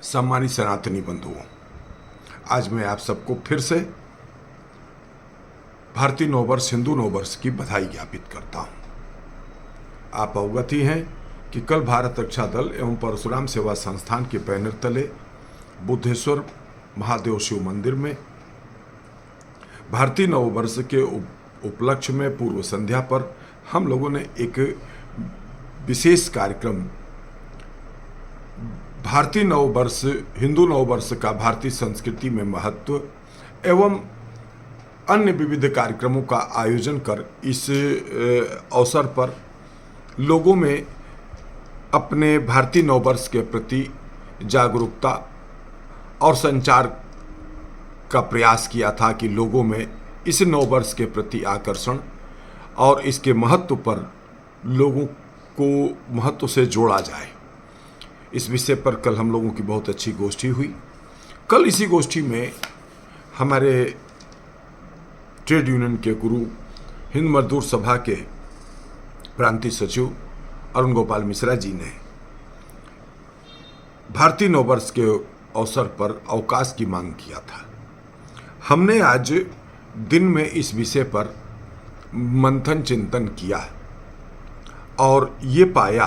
सम्मानित सनातनी बंधुओं, आज मैं आप सबको फिर से भारतीय नववर्ष हिंदू नववर्ष की बधाई ज्ञापित करता हूं। आप अवगत ही हैं कि कल भारत रक्षा दल एवं परशुराम सेवा संस्थान के बैनर तले बुद्धेश्वर महादेव शिव मंदिर में भारतीय नववर्ष के उपलक्ष्य में पूर्व संध्या पर हम लोगों ने एक विशेष कार्यक्रम भारतीय नववर्ष हिंदू नववर्ष का भारतीय संस्कृति में महत्व एवं अन्य विविध कार्यक्रमों का आयोजन कर इस अवसर पर लोगों में अपने भारतीय नववर्ष के प्रति जागरूकता और संचार का प्रयास किया था कि लोगों में इस नववर्ष के प्रति आकर्षण और इसके महत्व पर लोगों को महत्व से जोड़ा जाए। इस विषय पर कल हम लोगों की बहुत अच्छी गोष्ठी हुई। कल इसी गोष्ठी में हमारे ट्रेड यूनियन के गुरु हिंद मजदूर सभा के प्रांतीय सचिव अरुण गोपाल मिश्रा जी ने भारतीय नववर्ष के अवसर पर अवकाश की मांग किया था। हमने आज दिन में इस विषय पर मंथन चिंतन किया और ये पाया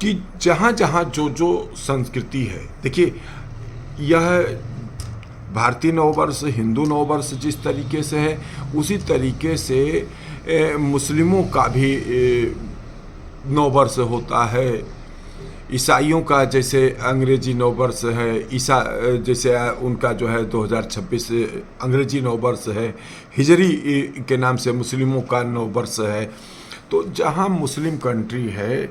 कि जहाँ जहाँ जो जो संस्कृति है, देखिए यह भारतीय नववर्ष हिंदू नववर्ष जिस तरीके से है उसी तरीके से मुस्लिमों का भी नववर्ष होता है। ईसाइयों का जैसे अंग्रेजी नववर्ष है, जैसे उनका जो है 2026 अंग्रेजी नववर्ष है, हिजरी के नाम से मुस्लिमों का नववर्ष है। तो जहाँ मुस्लिम कंट्री है,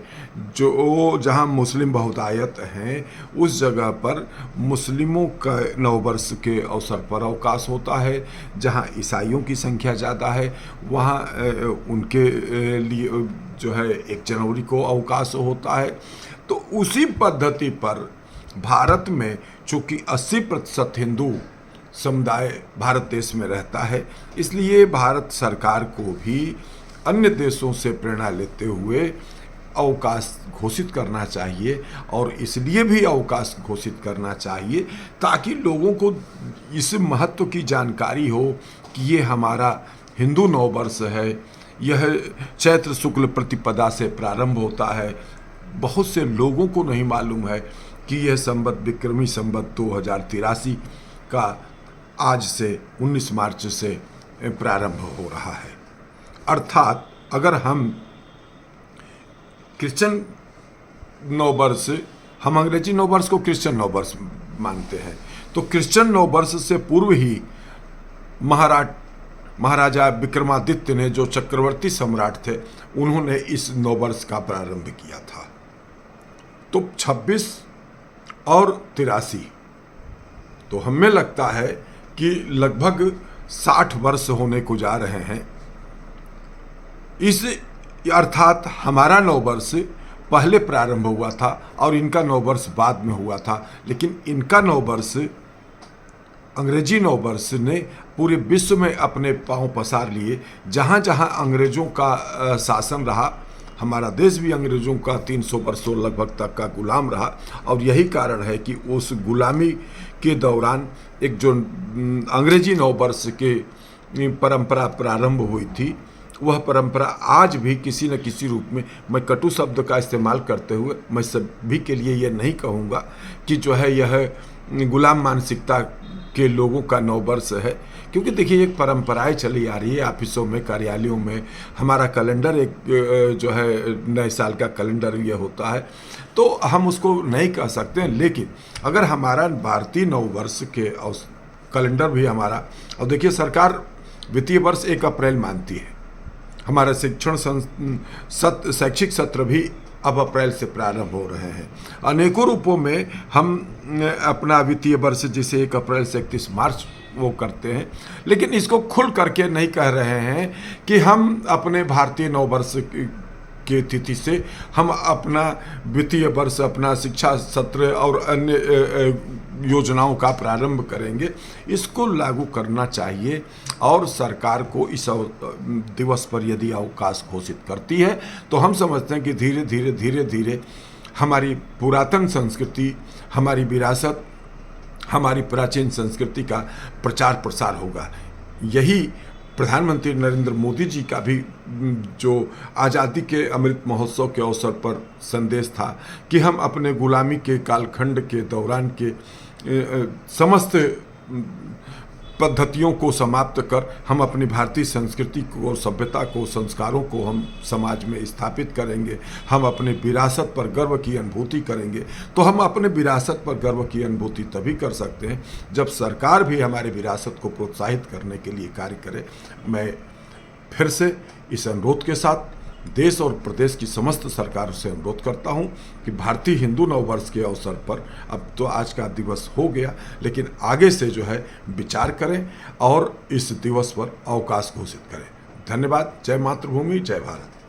जो जहाँ मुस्लिम बहुतायत हैं, उस जगह पर मुस्लिमों का नववर्ष के अवसर पर अवकाश होता है। जहाँ ईसाइयों की संख्या ज़्यादा है वहाँ उनके लिए जो है 1 जनवरी को अवकाश होता है। तो उसी पद्धति पर भारत में चूँकि 80% हिंदू समुदाय भारत देश में रहता है, इसलिए भारत सरकार को भी अन्य देशों से प्रेरणा लेते हुए अवकाश घोषित करना चाहिए। और इसलिए भी अवकाश घोषित करना चाहिए ताकि लोगों को इस महत्व की जानकारी हो कि ये हमारा हिंदू नववर्ष है। यह चैत्र शुक्ल प्रतिपदा से प्रारंभ होता है। बहुत से लोगों को नहीं मालूम है कि यह संवत विक्रमी संवत 2083 का आज से 19 मार्च से प्रारंभ हो रहा है। अर्थात अगर हम क्रिश्चियन नववर्ष, हम अंग्रेजी नववर्ष को क्रिश्चियन नववर्ष मानते हैं, तो क्रिश्चियन नववर्ष से पूर्व ही महाराजा विक्रमादित्य ने, जो चक्रवर्ती सम्राट थे, उन्होंने इस नववर्ष का प्रारंभ किया था। तो 26 और 83, तो हमें लगता है कि लगभग 60 वर्ष होने को जा रहे हैं। इस अर्थात हमारा नववर्ष पहले प्रारंभ हुआ था और इनका नववर्ष बाद में हुआ था, लेकिन इनका नववर्ष अंग्रेजी नववर्ष ने पूरे विश्व में अपने पांव पसार लिए। जहाँ जहाँ अंग्रेज़ों का शासन रहा, हमारा देश भी अंग्रेज़ों का 300 वर्षों लगभग तक का गुलाम रहा। और यही कारण है कि उस गुलामी के दौरान एक जो अंग्रेजी नववर्ष के परंपरा प्रारंभ हुई थी, वह परंपरा आज भी किसी न किसी रूप में, मैं कटु शब्द का इस्तेमाल करते हुए मैं सभी के लिए ये नहीं कहूँगा कि जो है यह गुलाम मानसिकता के लोगों का नववर्ष है, क्योंकि देखिए एक परंपराएं चली आ रही है। ऑफिसों में, कार्यालयों में हमारा कैलेंडर एक जो है नए साल का कैलेंडर ये होता है, तो हम उसको नहीं कह सकते हैं। लेकिन अगर हमारा भारतीय नववर्ष के कैलेंडर भी हमारा, और देखिए सरकार वित्तीय वर्ष 1 अप्रैल मानती है, हमारा शैक्षिक सत्र भी अब अप्रैल से प्रारंभ हो रहे हैं। अनेकों रूपों में हम अपना वित्तीय वर्ष जिसे 1 अप्रैल से 31 मार्च वो करते हैं, लेकिन इसको खुल करके नहीं कह रहे हैं कि हम अपने भारतीय नववर्ष की तिथि से हम अपना वित्तीय वर्ष, अपना शिक्षा सत्र और अन्य योजनाओं का प्रारंभ करेंगे। इसको लागू करना चाहिए और सरकार को इस दिवस पर यदि अवकाश घोषित करती है तो हम समझते हैं कि धीरे धीरे हमारी पुरातन संस्कृति, हमारी विरासत, हमारी प्राचीन संस्कृति का प्रचार प्रसार होगा। यही प्रधानमंत्री नरेंद्र मोदी जी का भी जो आज़ादी के अमृत महोत्सव के अवसर पर संदेश था कि हम अपने गुलामी के कालखंड के दौरान के समस्त पद्धतियों को समाप्त कर हम अपनी भारतीय संस्कृति को, सभ्यता को, संस्कारों को हम समाज में स्थापित करेंगे, हम अपने विरासत पर गर्व की अनुभूति करेंगे। तो हम अपने विरासत पर गर्व की अनुभूति तभी कर सकते हैं जब सरकार भी हमारे विरासत को प्रोत्साहित करने के लिए कार्य करे। मैं फिर से इस अनुरोध के साथ देश और प्रदेश की समस्त सरकारों से अनुरोध करता हूं कि भारतीय हिंदू नववर्ष के अवसर पर, अब तो आज का दिवस हो गया, लेकिन आगे से जो है विचार करें और इस दिवस पर अवकाश घोषित करें। धन्यवाद। जय मातृभूमि, जय भारत।